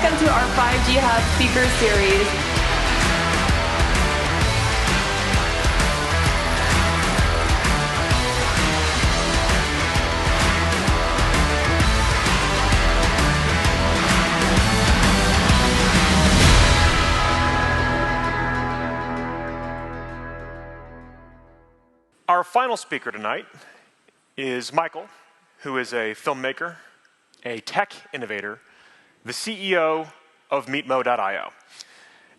welcome to our 5G Hub Speaker Series. Our final speaker tonight is Michael, who is a filmmaker, a tech innovator, the CEO of Meetmo.io.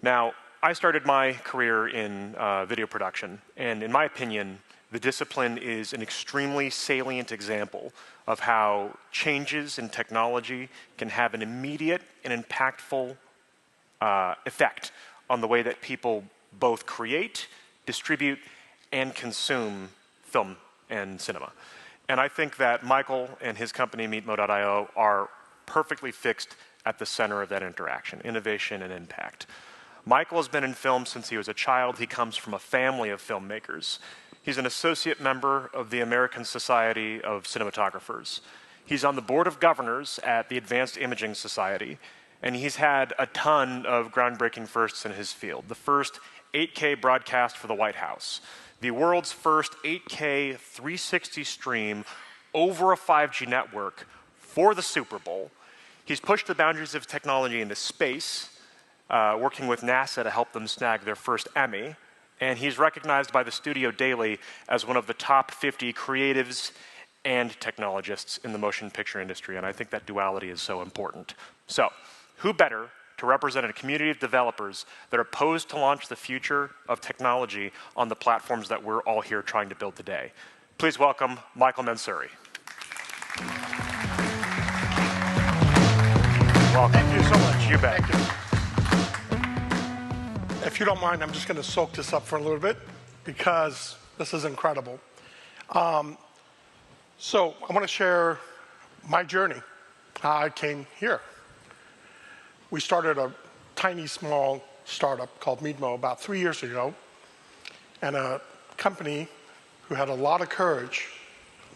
Now, I started my career in video production, and in my opinion, the discipline is an extremely salient example of how changes in technology can have an immediate and impactful effect on the way that people both create, distribute, and consume film and cinema. And I think that Michael and his company, Meetmo.io, are perfectly fixed at the center of that interaction, innovation and impact. Michael has been in film since he was a child. He comes from a family of filmmakers. He's an associate member of the American Society of Cinematographers. He's on the board of governors at the Advanced Imaging Society, and he's had a ton of groundbreaking firsts in his field. The first 8K broadcast for the White House, the world's first 8K 360 stream over a 5G network for the Super Bowl. He's pushed the boundaries of technology into space, working with NASA to help them snag their first Emmy. And he's recognized by the Studio Daily as one of the top 50 creatives and technologists in the motion picture industry. And I think that duality is so important. So, who better to represent a community of developers that are posed to launch the future of technology on the platforms that we're all here trying to build today. Please welcome Michael Mansouri. Welcome. Thank you so much. You bet. Thank you. If you don't mind, I'm just going to soak this up for a little bit because this is incredible. So I want to share my journey, how I came here. We started a tiny, small startup called Meetmo about 3 years ago, and a company who had a lot of courage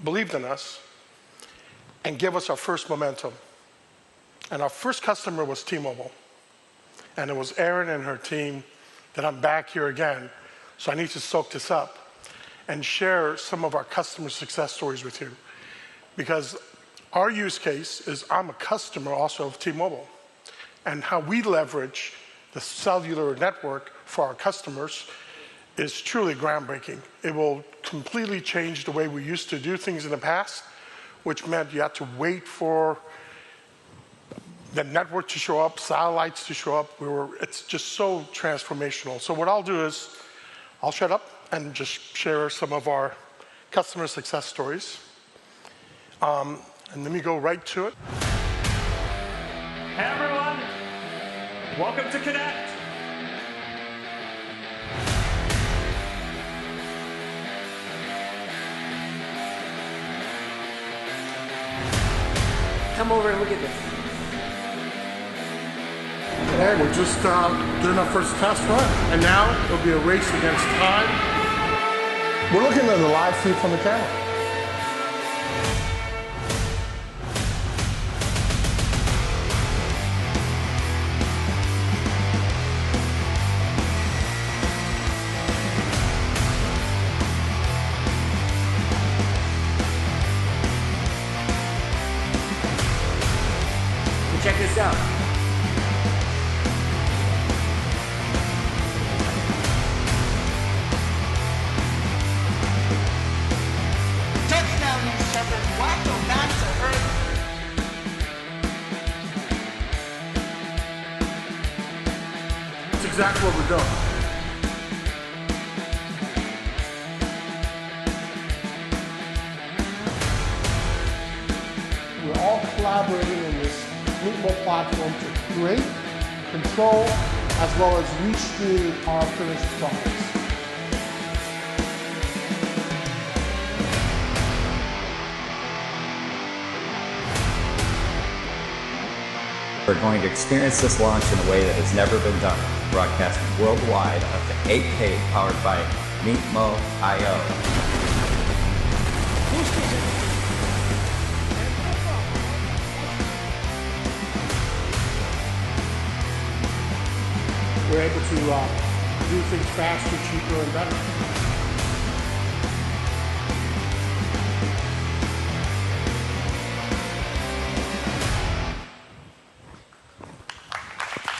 believed in us and gave us our first momentum. And our first customer was T-Mobile. And it was Erin and her team that I'm back here again. So I need to soak this up and share some of our customer success stories with you. Because our use case is I'm a customer also of T-Mobile. And how we leverage the cellular network for our customers is truly groundbreaking. It will completely change the way we used to do things in the past, which meant you had to wait for the network to show up, satellites to show up. It's just so transformational. So what I'll do is I'll shut up and just share some of our customer success stories. And let me go right to it. Hey everyone, welcome to Connect. Come over and look at this. Okay, we're just doing our first test run, and now it'll be a race against time. We're looking at the live feed from the camera. Check this out. Touchdown, you sucker. Welcome back to Earth. That's exactly what we're doing. We're all collaborating in this Meetmo platform to create, control, as well as restream our finished products. We're going to experience this launch in a way that has never been done, broadcasting worldwide up to 8K powered by Meetmo.io. we're able to do things faster, cheaper, and better.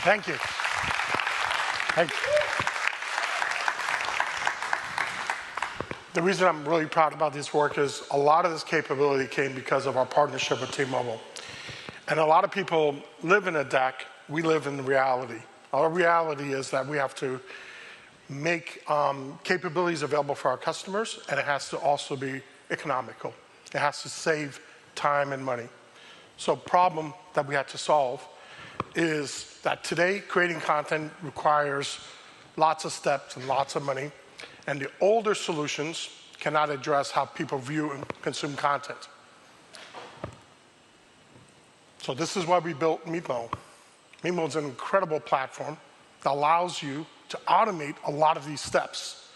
Thank you. Thank you. The reason I'm really proud about this work is a lot of this capability came because of our partnership with T-Mobile. And a lot of people live in a deck, we live in reality. Our reality is that we have to make capabilities available for our customers, and it has to also be economical. It has to save time and money. So problem that we had to solve is that today creating content requires lots of steps and lots of money, and the older solutions cannot address how people view and consume content. So this is why we built Meetmo. Meetmo is an incredible platform that allows you to automate a lot of these steps.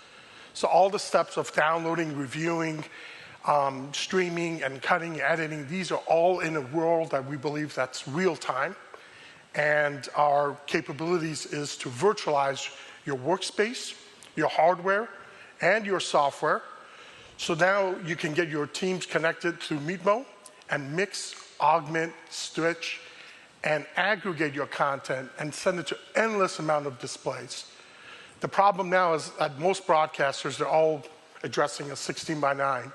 So all the steps of downloading, reviewing, streaming, and cutting, editing, these are all in a world that we believe that's real time. And our capabilities is to virtualize your workspace, your hardware, and your software. So now you can get your teams connected to Meetmo and mix, augment, stitch, and aggregate your content and send it to endless amount of displays. The problem now is that most broadcasters, they're all addressing a 16:9.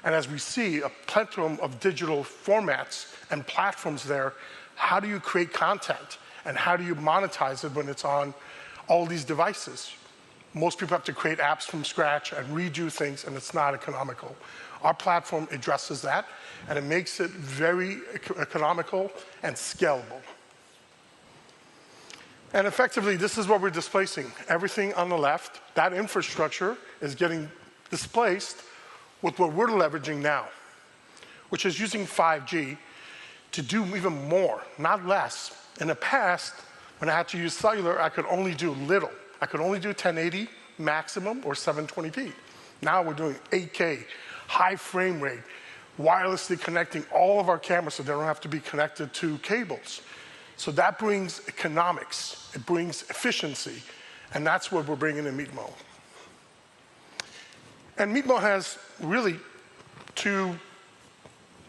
And as we see a plethora of digital formats and platforms there, how do you create content? And how do you monetize it when it's on all these devices? Most people have to create apps from scratch and redo things, and it's not economical. Our platform addresses that, and it makes it very economical and scalable. And effectively, this is what we're displacing. Everything on the left, that infrastructure is getting displaced with what we're leveraging now, which is using 5G to do even more, not less. In the past, when I had to use cellular, I could only do little. I could only do 1080 maximum or 720p. Now we're doing 8K, high frame rate, wirelessly connecting all of our cameras so they don't have to be connected to cables. So that brings economics, it brings efficiency, and that's what we're bringing in Meetmo. And Meetmo has really two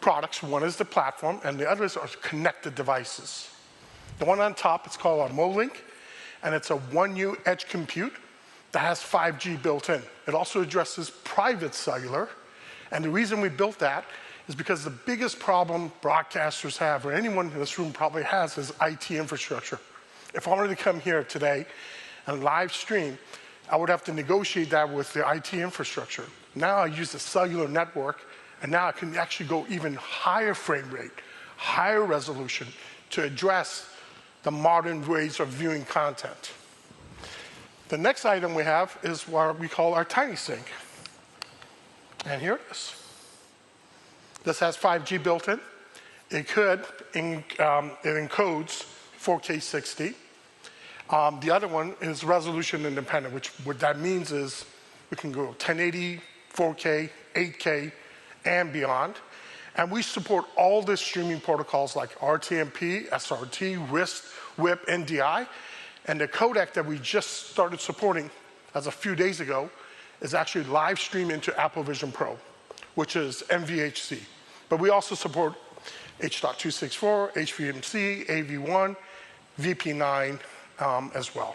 products. One is the platform, and the others are connected devices. The one on top is called our MoLink, and it's a 1U edge compute that has 5G built in. It also addresses private cellular, and the reason we built that is because the biggest problem broadcasters have, or anyone in this room probably has, is IT infrastructure. If I wanted to come here today and live stream, I would have to negotiate that with the IT infrastructure. Now I use the cellular network, and now I can actually go even higher frame rate, higher resolution to address the modern ways of viewing content. The next item we have is what we call our TinySync. And here it is. This has 5G built in. It encodes 4K 60. The other one is resolution independent, which what that means is we can go 1080, 4K, 8K, and beyond. And we support all the streaming protocols like RTMP, SRT, WIST, WIP, NDI. And the codec that we just started supporting as a few days ago is actually live streamed into Apple Vision Pro, which is MVHC. But we also support H.264, HVMC, AV1, VP9 as well.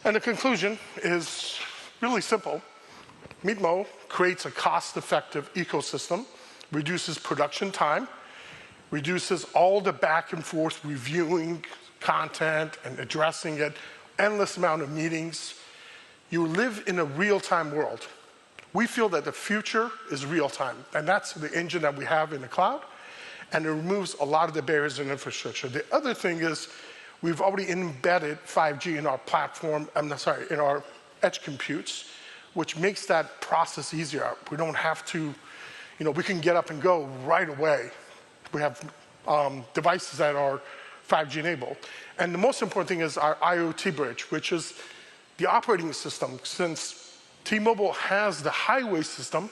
And the conclusion is really simple. Meetmo creates a cost-effective ecosystem, reduces production time, reduces all the back and forth reviewing content and addressing it, endless amount of meetings. You live in a real-time world. We feel that the future is real-time, and that's the engine that we have in the cloud, and it removes a lot of the barriers in infrastructure. The other thing is we've already embedded 5G in our platform, in our edge computes, which makes that process easier. We don't have to, we can get up and go right away. We have devices that are 5G enabled. And the most important thing is our IoT bridge, which is the operating system. Since T-Mobile has the highway system,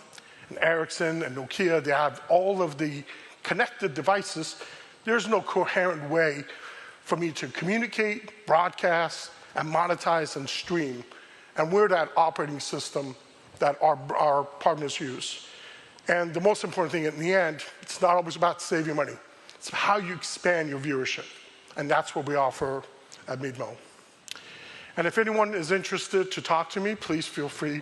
and Ericsson and Nokia, they have all of the connected devices, there's no coherent way for me to communicate, broadcast, and monetize and stream. And we're that operating system that our partners use. And the most important thing in the end, it's not always about saving money. It's how you expand your viewership. And that's what we offer at Meetmo. And if anyone is interested to talk to me, please feel free.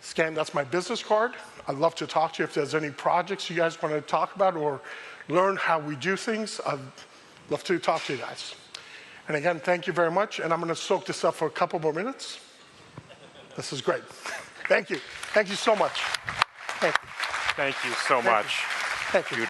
Scan, that's my business card. I'd love to talk to you if there's any projects you guys want to talk about or learn how we do things. I'd love to talk to you guys. And again, thank you very much. And I'm going to soak this up for a couple more minutes. This is great. Thank you. Thank you so much. Thank you. Thank you so much. Thank you.